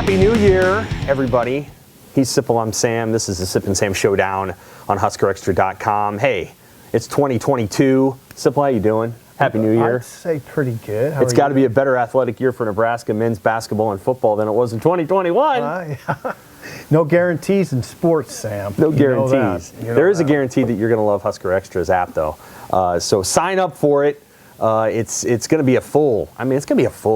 Happy New Year, everybody. He's Sipple, I'm Sam. This is the Sip and Sam Showdown on HuskerExtra.com. Hey, it's 2022. Sipple, how you doing? Happy New Year. I'd say pretty good. It's got to be a better athletic year for Nebraska men's basketball and football than it was in 2021. Yeah. No guarantees in sports, Sam. No guarantees. There is a guarantee that you're going to love Husker Extra's app, though. So sign up for it. It's going to be a full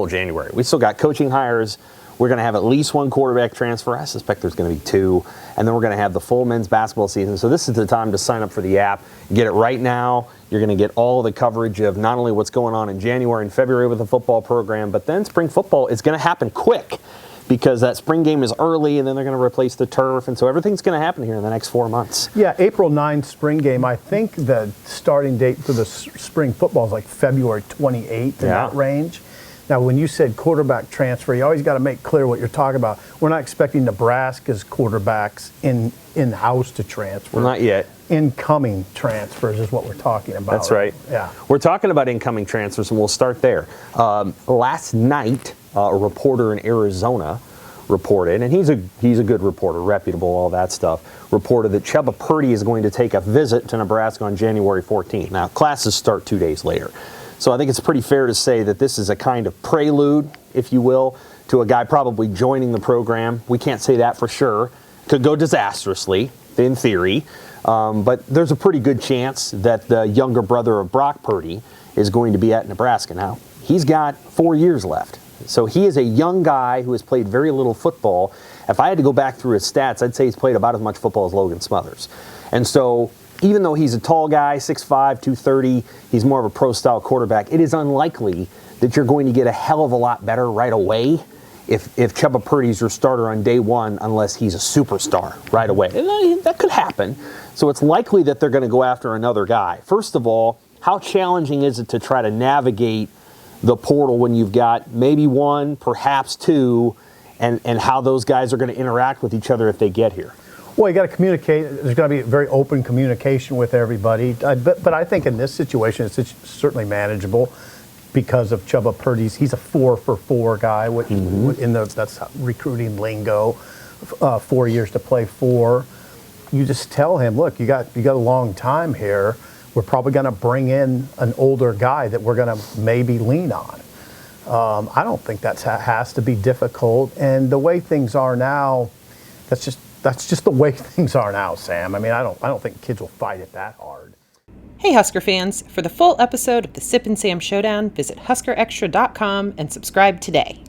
January. We still got coaching hires. We're going to have at least one quarterback transfer. I suspect there's going to be two. And then we're going to have the full men's basketball season. So this is the time to sign up for the app. Get it right now. You're going to get all the coverage of not only what's going on in January and February with the football program, but then spring football is going to happen quick because that spring game is early and then they're going to replace the turf. And so everything's going to happen here in the next 4 months. Yeah, April 9th spring game. I think the starting date for the spring football is like February 28th in that range. Now, when you said quarterback transfer, you always got to make clear what you're talking about. We're not expecting Nebraska's quarterbacks in-house to transfer. Well, not yet. Incoming transfers is what we're talking about. That's right. Yeah. We're talking about incoming transfers, and we'll start there. Last night, a reporter in Arizona reported, and he's a good reporter, reputable, all that stuff, reported that Chubba Purdy is going to take a visit to Nebraska on January 14th. Now, classes start 2 days later. So I think it's pretty fair to say that this is a kind of prelude, if you will, to a guy probably joining the program. We can't say that for sure. Could go disastrously, in theory. But there's a pretty good chance that the younger brother of Brock Purdy is going to be at Nebraska. Now, he's got 4 years left. So he is a young guy who has played very little football. If I had to go back through his stats, I'd say he's played about as much football as Logan Smothers. And so even though he's a tall guy, 6'5", 230, he's more of a pro-style quarterback, it is unlikely that you're going to get a hell of a lot better right away if Chubba Purdy's your starter on day one unless he's a superstar right away. And that could happen. So it's likely that they're going to go after another guy. First of all, how challenging is it to try to navigate the portal when you've got maybe one, perhaps two, and how those guys are going to interact with each other if they get here? Well, you got to communicate. There's got to be very open communication with everybody. But I think in this situation, it's certainly manageable because of Chubba Purdy's. He's a 4-for-4 guy. That's recruiting lingo. 4 years to play for. You just tell him, look, you got a long time here. We're probably going to bring in an older guy that we're going to maybe lean on. I don't think that has to be difficult. And the way things are now, that's just the way things are now, Sam. I mean, I don't think kids will fight it that hard. Hey, Husker fans. For the full episode of the Sip and Sam Showdown, visit HuskerExtra.com and subscribe today.